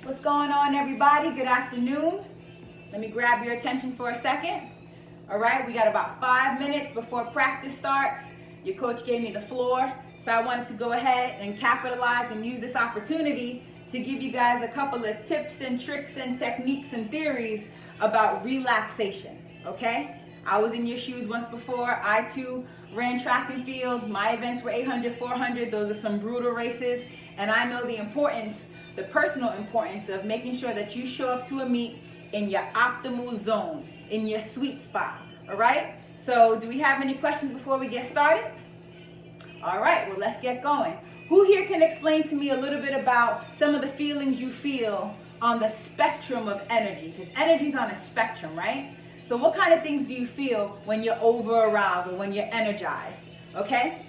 What's going on, everybody? Good afternoon. Let me grab your attention for a second. All right, we got about 5 minutes before practice starts. Your coach gave me the floor, so I wanted to go ahead and capitalize and use this opportunity to give you guys a couple of tips and tricks and techniques and theories about relaxation, okay? I was in your shoes once before. I too ran track and field. My events were 800, 400. Those are some brutal races, and I know the importance, the personal importance of making sure that you show up to a meet in your optimal zone, in your sweet spot, all right? So do we have any questions before we get started? All right, well, let's get going. Who here can explain to me a little bit about some of the feelings you feel on the spectrum of energy? Because energy's on a spectrum, right? So what kind of things do you feel when you're over-aroused or when you're energized? Okay?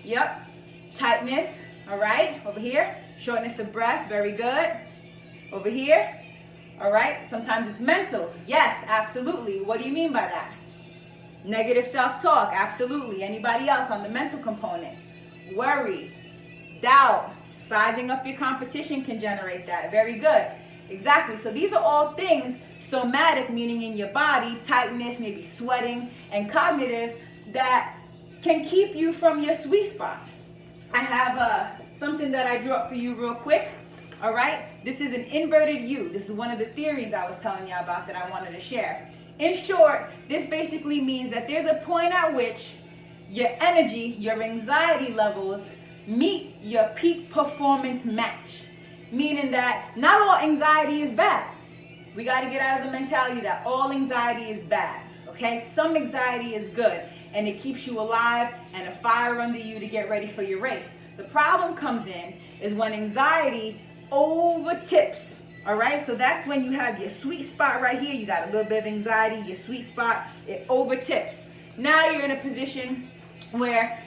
Yep. Tightness, all right? Over here. Shortness of breath, very good. Over here. All right? Sometimes it's mental. Yes, absolutely. What do you mean by that? Negative self-talk, absolutely. Anybody else on the mental component? Worry, doubt, sizing up your competition can generate that. Very good. Exactly. So these are all things, somatic, meaning in your body, tightness, maybe sweating, and cognitive, that can keep you from your sweet spot. I have something that I drew up for you real quick. All right. This is an inverted U. This is one of the theories I was telling you about that I wanted to share. In short, this basically means that there's a point at which your energy, your anxiety levels meet your peak performance match. Meaning that not all anxiety is bad. We got to get out of the mentality that all anxiety is bad, okay? Some anxiety is good, and it keeps you alive and a fire under you to get ready for your race. The problem comes in is when anxiety overtips, all right? So that's when you have your sweet spot right here. You got a little bit of anxiety, your sweet spot, it overtips. Now you're in a position where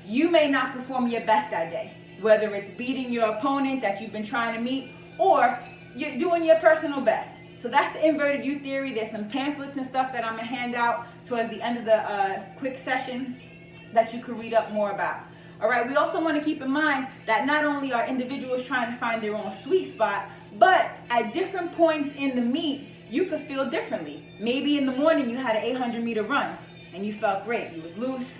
you may not perform your best that day, whether it's beating your opponent that you've been trying to meet or you're doing your personal best. So that's the inverted U theory. There's some pamphlets and stuff that I'm going to hand out towards the end of the quick session that you can read up more about. All right, we also want to keep in mind that not only are individuals trying to find their own sweet spot, but at different points in the meet, you could feel differently. Maybe in the morning you had an 800-meter run and you felt great. You was loose.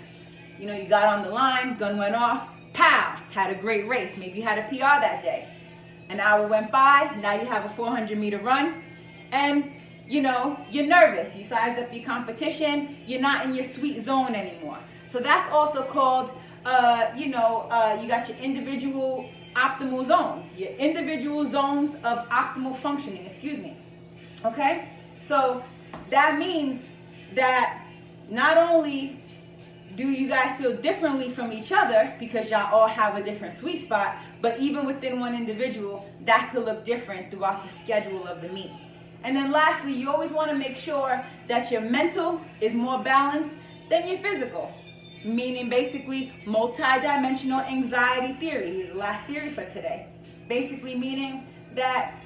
You know, you got on the line, gun went off, pow, had a great race. Maybe you had a PR that day. An hour went by, now you have a 400-meter run, and, you know, you're nervous. You sized up your competition. You're not in your sweet zone anymore. So that's also called, you got your individual optimal zones, your individual zones of optimal functioning, okay? So that means that not only do you guys feel differently from each other because y'all all have a different sweet spot, but even within one individual, that could look different throughout the schedule of the meet. And then lastly, you always want to make sure that your mental is more balanced than your physical, meaning basically multi-dimensional anxiety theory is the last theory for today. Basically meaning that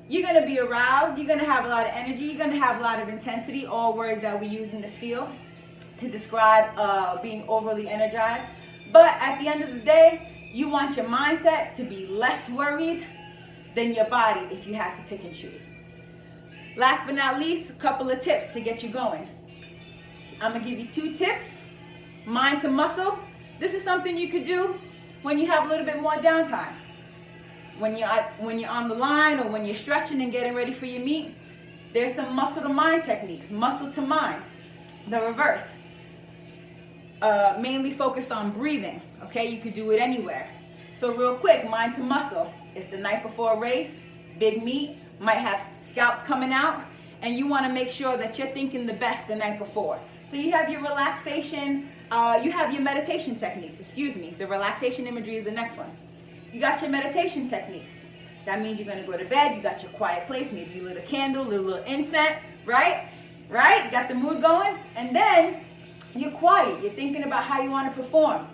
you're going to be aroused, you're going to have a lot of energy, you're going to have a lot of intensity, all words that we use in this field to describe being overly energized. But at the end of the day, you want your mindset to be less worried than your body if you had to pick and choose. Last but not least, a couple of tips to get you going. I'm going to give you 2 tips. Mind to muscle. This is something you could do when you have a little bit more downtime. When you're on the line or when you're stretching and getting ready for your meet, there's some muscle to mind techniques. Muscle to mind. The reverse. Mainly focused on breathing, okay? You could do it anywhere. So real quick, mind to muscle. It's the night before a race, big meet, might have scouts coming out, and you want to make sure that you're thinking the best the night before. So you have your relaxation, you have your meditation techniques, the relaxation imagery is the next one. You got your meditation techniques. That means you're going to go to bed, you got your quiet place, maybe you lit a candle, little incense, right? You got the mood going, and then you're quiet. You're thinking about how you want to perform.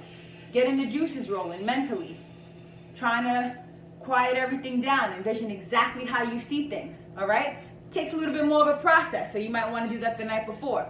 Getting the juices rolling mentally. Trying to quiet everything down. Envision exactly how you see things. All right? Takes a little bit more of a process, so you might want to do that the night before.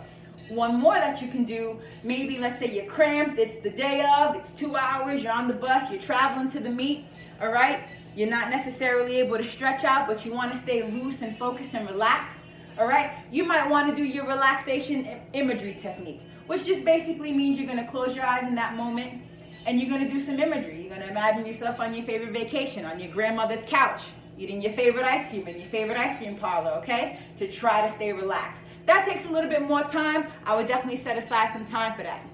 One more that you can do, maybe let's say you're cramped, it's the day of, it's 2 hours, you're on the bus, you're traveling to the meet. all right? You're not necessarily able to stretch out, but you want to stay loose and focused and relaxed, all right? You might want to do your relaxation imagery technique, which just basically means you're going to close your eyes in that moment and you're going to do some imagery. You're going to imagine yourself on your favorite vacation, on your grandmother's couch, eating your favorite ice cream in your favorite ice cream parlor, okay? To try to stay relaxed. That takes a little bit more time. I would definitely set aside some time for that.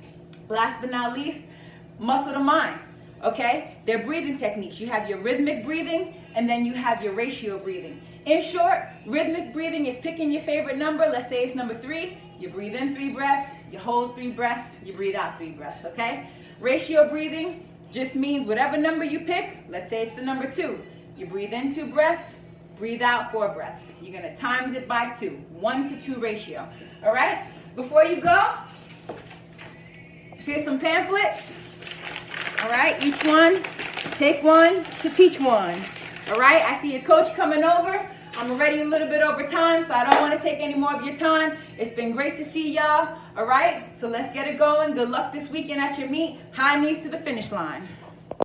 Last but not least, muscle to mind, okay? They're breathing techniques. You have your rhythmic breathing and then you have your ratio breathing. In short, rhythmic breathing is picking your favorite number. Let's say it's number 3. You breathe in 3 breaths, you hold 3 breaths, you breathe out 3 breaths, okay? Ratio breathing just means whatever number you pick, let's say it's the number 2. You breathe in 2 breaths, breathe out 4 breaths. You're going to times it by 2, 1-to-2 ratio. All right? Before you go, here's some pamphlets. All right? Each one, take one to teach one. All right? I see your coach coming over. I'm already a little bit over time, so I don't want to take any more of your time. It's been great to see y'all. All right? So let's get it going. Good luck this weekend at your meet. High knees to the finish line.